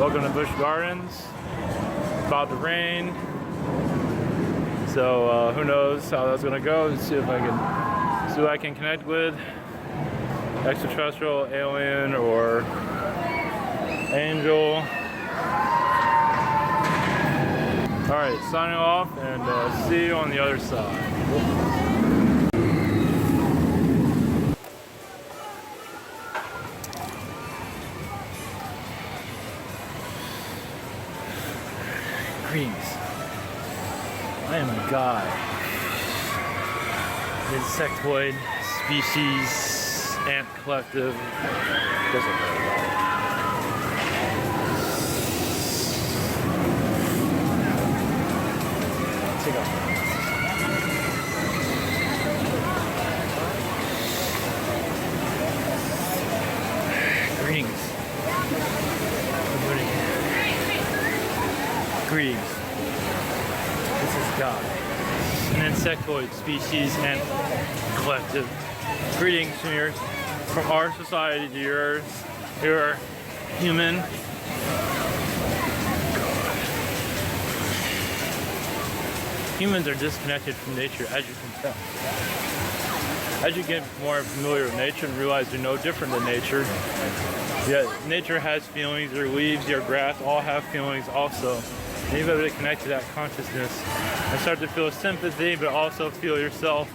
Welcome to Busch Gardens. It's about to rain, so who knows how that's gonna go. Let's see if I can see who I can connect with, extraterrestrial, alien, or angel. All right, signing off, and see you on the other side. Greetings. I am a guy. Insectoid species, ant collective. Doesn't matter. Take off. Greetings. Greetings. This is God, an insectoid species and collective. Greetings from our society to yours. You're human. Humans are disconnected from nature, as you can tell. As you get more familiar with nature and realize you're no different than nature, yet nature has feelings. Your leaves, your grass all have feelings also. And you've got to connect to that consciousness and start to feel sympathy, but also feel yourself,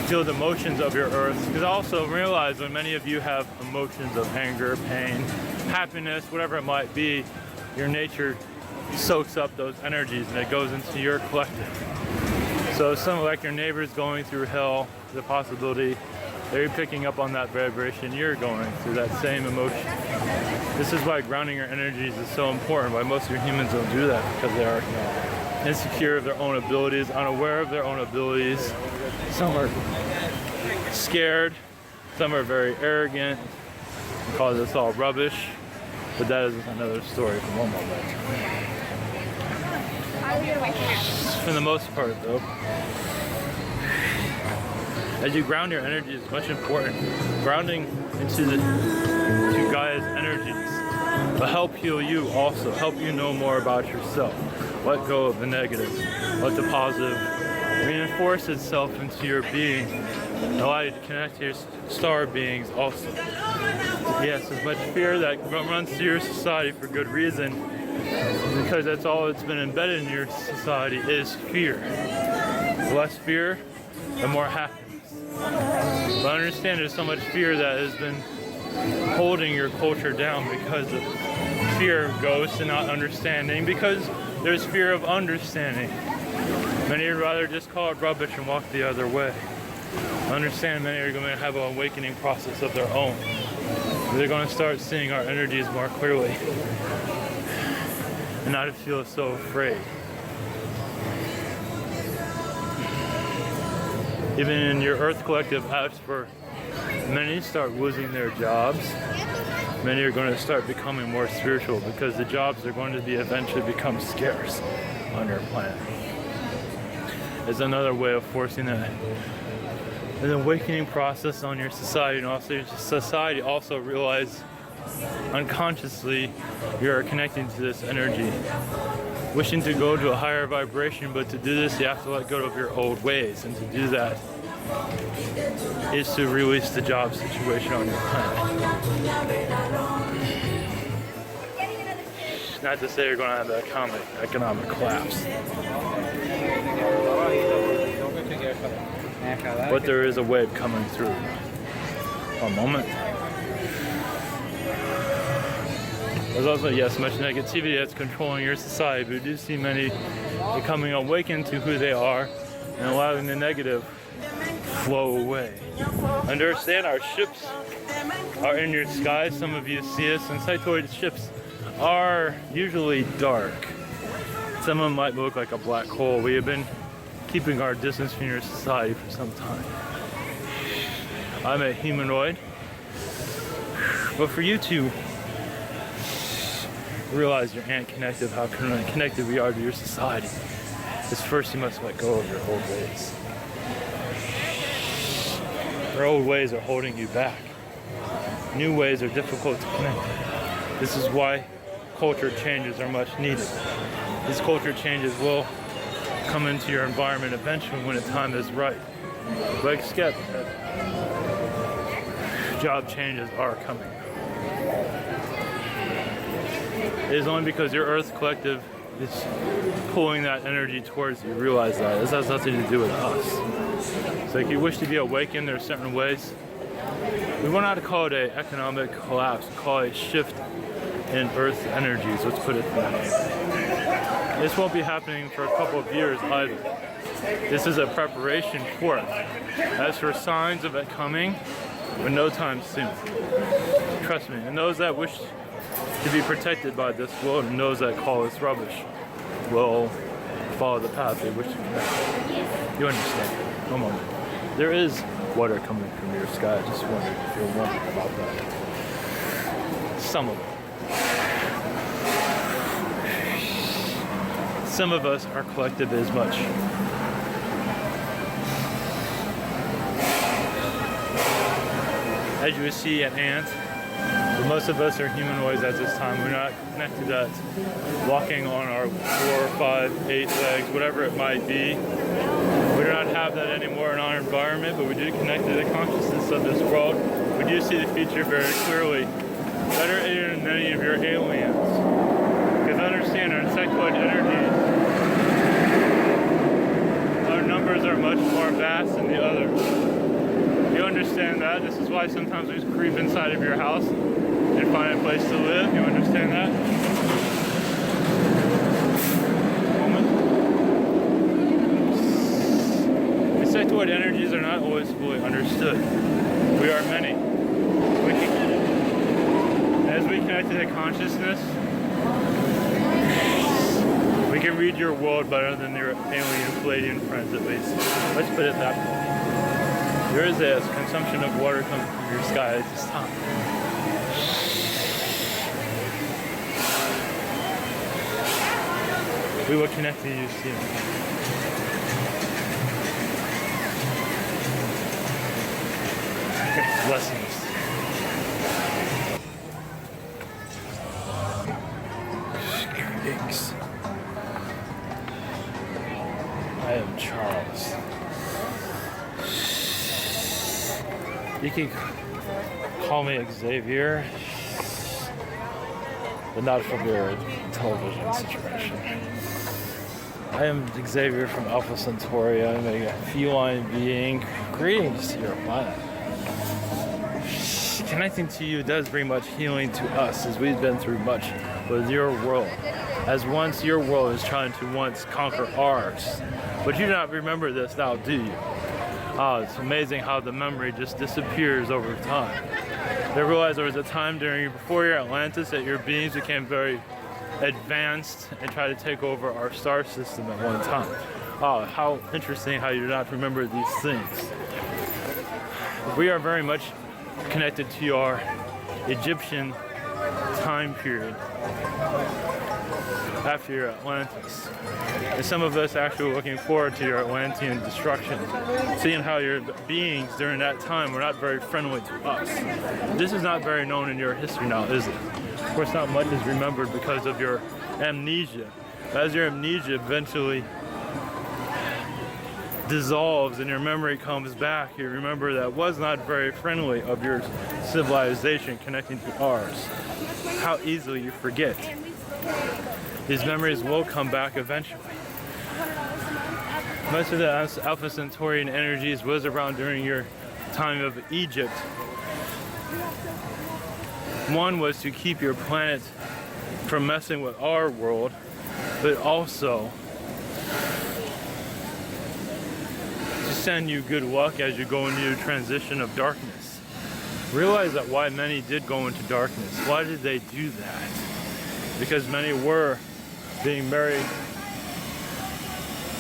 feel the emotions of your earth. Because also realize when many of you have emotions of anger, pain, happiness, whatever it might be, your nature soaks up those energies and it goes into your collective. So some like your neighbors going through hell, the possibility they're picking up on that vibration, you're going through that same emotion. This is why grounding your energies is so important, why most of your humans don't do that, because they are insecure of their own abilities, unaware of their own abilities. Some are scared, some are very arrogant, and call this all rubbish, but that is another story from one moment. For the most part though, as you ground your energy is much important. Grounding into Gaia's energies will help heal you also, help you know more about yourself. Let go of the negative, let the positive reinforce itself into your being, and allow you to connect to your star beings also. Yes, as much fear that runs through your society for good reason, because that's all that's been embedded in your society is fear. The less fear, the more happiness. But understand there's so much fear that has been holding your culture down because of fear of ghosts and not understanding, because there's fear of understanding. Many would rather just call it rubbish and walk the other way. Understand many are going to have an awakening process of their own. They're going to start seeing our energies more clearly and not feel so afraid. Even in your Earth Collective apps, for many start losing their jobs. Many are going to start becoming more spiritual because the jobs are going to be eventually become scarce on your planet. It's another way of forcing an awakening process on your society, and also your society also realize unconsciously you're connecting to this energy, wishing to go to a higher vibration, but to do this you have to let go of your old ways, and to do that is to release the job situation on your planet. Not to say you're going to have an economic collapse, but there is a wave coming through. One moment. There's also, yes, much negativity that's controlling your society, but we do see many becoming awakened to who they are and allowing the negative flow away. Understand our ships are in your sky. Some of you see us, and Insectoid ships are usually dark. Some of them might look like a black hole. We have been keeping our distance from your society for some time. I'm a humanoid, but for you to realize your ant connective, how connected we are to your society, is first you must let go of your old ways. Your old ways are holding you back. New ways are difficult to connect. This is why culture changes are much needed. These culture changes will come into your environment eventually when the time is right. But accept that job changes are coming. It is only because your Earth Collective is pulling that energy towards you. Realize that. This has nothing to do with us. So if you wish to be awakened, there are certain ways. We will not call it an economic collapse, call it a shift in Earth energies, let's put it that way. This won't be happening for a couple of years either. This is a preparation for it. As for signs of it coming, but no time soon. Trust me, and those that wish to be protected by this world and those that call this rubbish will follow the path they wish to connect. You understand? One moment. There is water coming from your sky. I just wondered if you're wondering about that. Some of it. Some of us, our collective is much. As you would see an ant, but most of us are humanoids at this time. We're not connected at walking on our 4, 5, 8 legs, whatever it might be. We do not have that anymore in our environment, but we do connect to the consciousness of this world. We do see the future very clearly, better than many of your aliens. Because understand our insectoid energy, our numbers are much more vast than the others. You understand that? This is why sometimes we creep inside of your house and find a place to live. You understand that? Insectoid energies are not always fully understood. We are many. As we connect to the consciousness, we can read your world better than your alien Palladian friends, at least. Let's put it that way. There is a consumption of water coming from your sky at this time. We will connect to you soon. Blessings. Greetings. I am Charles. You can call me Xavier, but not from your television situation. I am Xavier from Alpha Centauri. I am a feline being. Greetings to your planet. Connecting to you does bring much healing to us, as we've been through much with your world. As once your world is trying to once conquer ours. But you do not remember this now, do you? It's amazing how the memory just disappears over time. I realized there was a time before your Atlantis that your beings became very advanced and tried to take over our star system at one time. How interesting how you do not remember these things. We are very much connected to your Egyptian time period after your Atlantis. And some of us actually were looking forward to your Atlantean destruction, seeing how your beings during that time were not very friendly to us. This is not very known in your history now, is it? Of course, not much is remembered because of your amnesia. As your amnesia eventually dissolves and your memory comes back, you remember that was not very friendly of your civilization connecting to ours. How easily you forget. These memories will come back eventually. Most of the Alpha Centaurian energies was around during your time of Egypt. One was to keep your planet from messing with our world, but also to send you good luck as you go into your transition of darkness. Realize that why many did go into darkness. Why did they do that? Because many were being very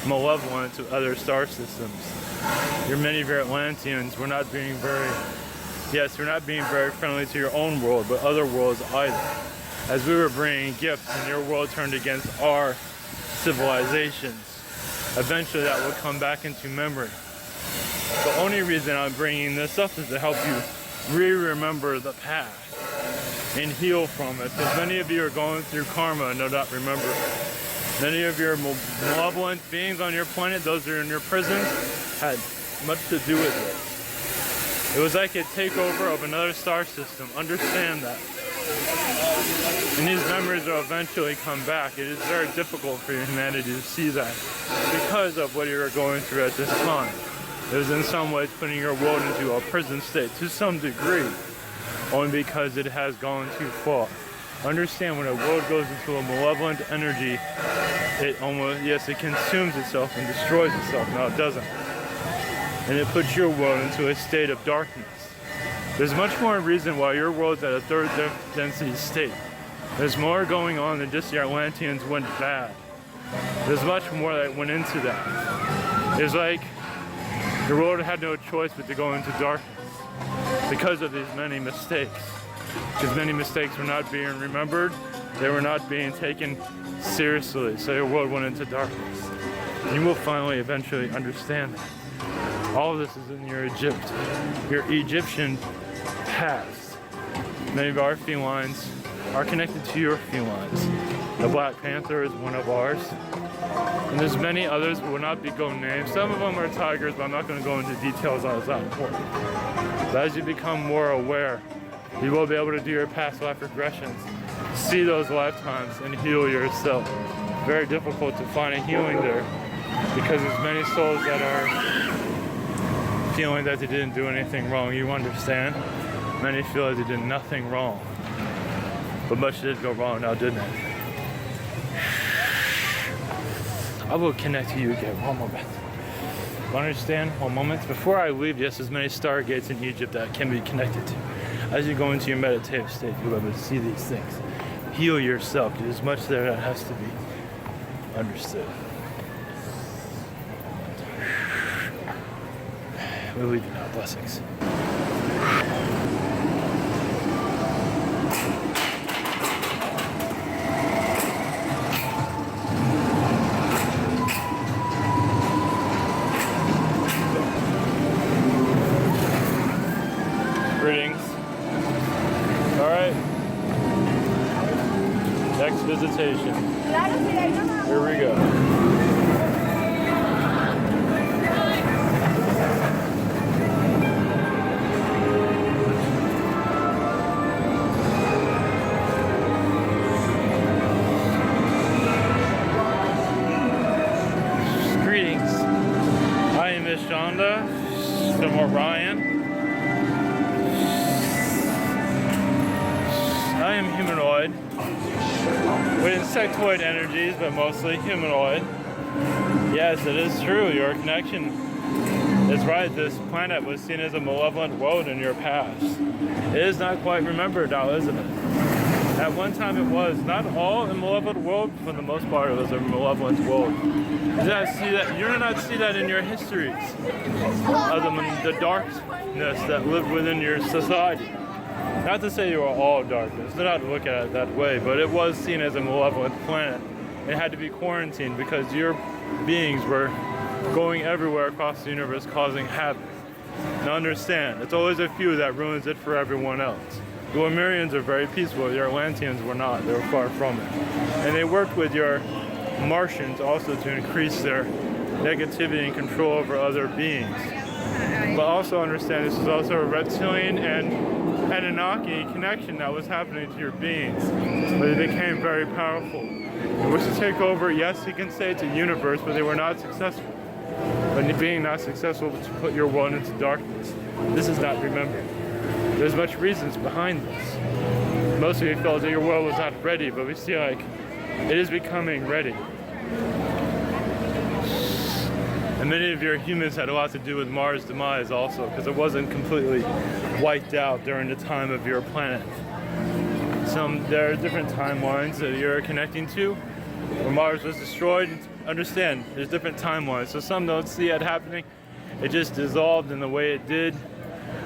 malevolent to other star systems. Many of your Atlanteans were not being very friendly to your own world, but other worlds either. As we were bringing gifts and your world turned against our civilizations, eventually that will come back into memory. The only reason I'm bringing this up is to help you remember the past. and heal from it. Because many of you are going through karma and do not remember. Many of your malevolent beings on your planet, those that are in your prisons, had much to do with it. It was like a takeover of another star system. Understand that. And these memories will eventually come back. It is very difficult for humanity to see that because of what you're going through at this time. It is in some ways putting your world into a prison state to some degree, only because it has gone too far. Understand, when a world goes into a malevolent energy, it almost, yes, it consumes itself and destroys itself. No, it doesn't. And it puts your world into a state of darkness. There's much more reason why your world's at a third density state. There's more going on than just the Atlanteans went bad. There's much more that went into that. It's like the world had no choice but to go into darkness because of these many mistakes. Because many mistakes were not being remembered, they were not being taken seriously, so your world went into darkness. You will finally eventually understand that. All of this is in your Egyptian past. Many of our felines are connected to your felines. The Black Panther is one of ours. And there's many others who will not be named. Some of them are tigers, but I'm not going to go into details on it. It's not important. But as you become more aware, you will be able to do your past life regressions, see those lifetimes, and heal yourself. Very difficult to find a healing there because there's many souls that are feeling that they didn't do anything wrong. You understand? Many feel that they did nothing wrong. But much did go wrong now, didn't it? I will connect to you again. One moment. Understand? One moment. Before I leave, yes, there's many stargates in Egypt that can be connected to. As you go into your meditative state, you'll be able to see these things. Heal yourself. There's much there that has to be understood. We'll leave you now. Blessings. Greetings. All right. Next visitation. Here we go. Greetings. I am Miss Shonda from Orion. I am humanoid, with insectoid energies, but mostly humanoid. Yes, it is true, your connection is right. This planet was seen as a malevolent world in your past. It is not quite remembered now, isn't it? At one time it was. Not all a malevolent world, for the most part it was a malevolent world. You do not see that in your histories of the darkness that lived within your society. Not to say you were all darkness, do not look at it that way, but it was seen as a malevolent planet. It had to be quarantined because your beings were going everywhere across the universe causing havoc. Now understand, it's always a few that ruins it for everyone else. The Lemurians are very peaceful, the Atlanteans were not, they were far from it. And they worked with your Martians also to increase their negativity and control over other beings. But also understand this is also a reptilian and Anunnaki connection that was happening to your beings, but they became very powerful. They wished to take over, yes, you can say it's a universe, but they were not successful. But being not successful to put your world into darkness. This is not remembered. There's much reasons behind this. Most of you felt that your world was not ready, but we see like it is becoming ready. And many of your humans had a lot to do with Mars' demise also, because it wasn't completely wiped out during the time of your planet. There are different timelines that you're connecting to, where Mars was destroyed. Understand, there's different timelines. So some don't see it happening. It just dissolved in the way it did,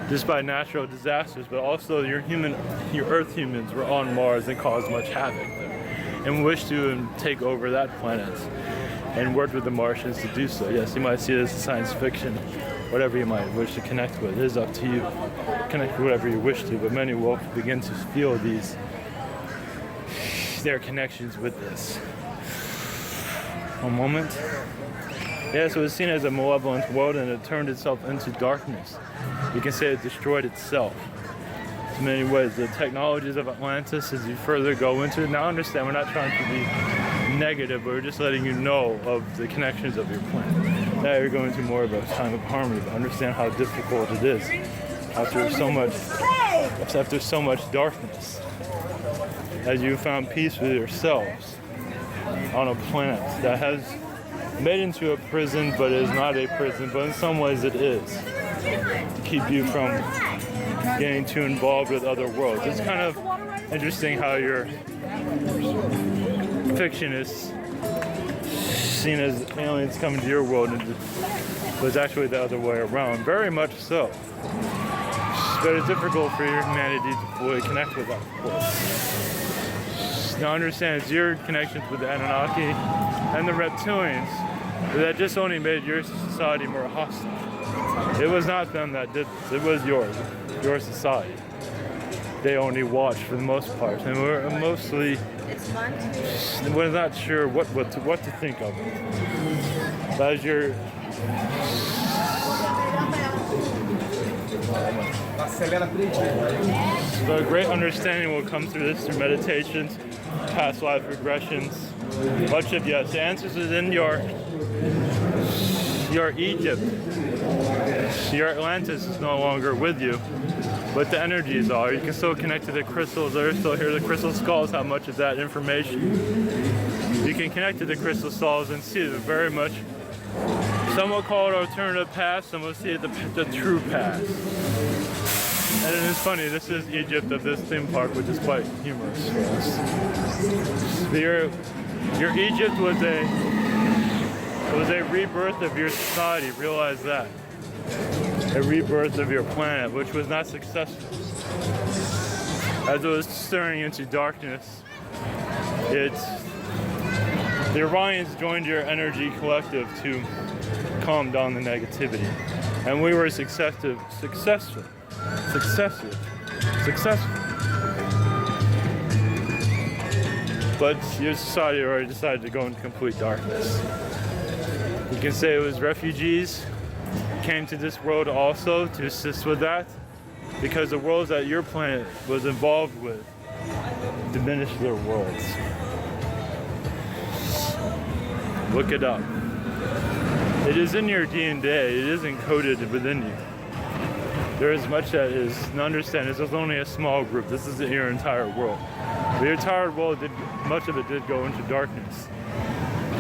just by natural disasters. But also your Earth humans were on Mars and caused much havoc there, and wished to take over that planet, and worked with the Martians to do so. Yes, you might see it as science fiction, whatever you might wish to connect with. It is up to you. Connect with whatever you wish to, but many will begin to feel their connections with this. One moment. Yeah, so it's seen as a malevolent world, and it turned itself into darkness. You can say it destroyed itself. In many ways, the technologies of Atlantis, as you further go into it, now understand we're not trying to be negative, but we're just letting you know of the connections of your planet. Now you're going to more of a time of harmony, but understand how difficult it is after so much darkness. As you found peace with yourselves on a planet that has made into a prison, but is not a prison, but in some ways it is, to keep you from getting too involved with other worlds. It's kind of interesting how your fiction is seen as aliens coming to your world, and it was actually the other way around. Very much so. But it's difficult for your humanity to fully connect with that, of course. Now understand, it's your connections with the Anunnaki and the reptilians that just only made your society more hostile. It was not them that did this, it was your society. They only watched for the most part, and we're mostly not sure what to think of it. As your so a great understanding will come through this, through meditations, past life regressions, much of yes. The answers is in your Egypt. Your Atlantis is no longer with you, but the energies are. You can still connect to the crystals. They're still here. The crystal skulls have much of that information. You can connect to the crystal skulls and see it very much. Some will call it alternative past, some will see it the true past. And it is funny, this is Egypt of this theme park, which is quite humorous for us. Your Egypt was a rebirth of your society, realize that. A rebirth of your planet, which was not successful. As it was stirring into darkness, the Orions joined your energy collective to calm down the negativity. And we were successful. But your society already decided to go into complete darkness. You can say it was refugees came to this world also to assist with that, because the worlds that your planet was involved with diminished their worlds. Look it up. It is in your DNA. It is encoded within you. There is much that is, and understand, this is only a small group. This isn't your entire world. The entire world, much of it did go into darkness,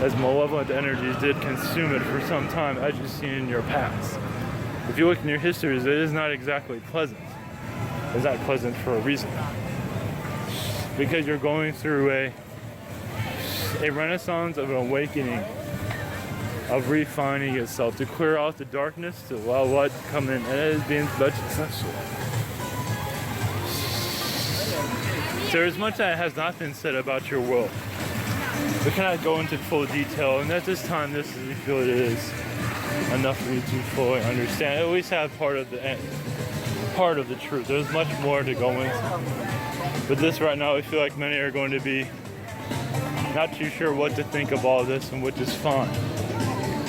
as malevolent energies did consume it for some time, as you've seen in your past. If you look in your histories, it is not exactly pleasant. It's not pleasant for a reason. Because you're going through a renaissance of an awakening, of refining itself to clear out the darkness, to allow light to come in, and it is being much successful. There is much that has not been said about your world. We cannot go into full detail, and at this time, we feel it is enough for you to fully understand. At least have part of the truth. There's much more to go into. But this right now, we feel like many are going to be not too sure what to think of all this, and which is fine.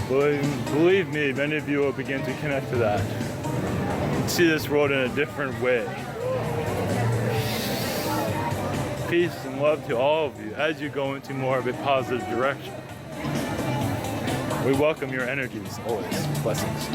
Believe me, many of you will begin to connect to that and see this world in a different way. Peace and love to all of you as you go into more of a positive direction. We welcome your energies always. Blessings.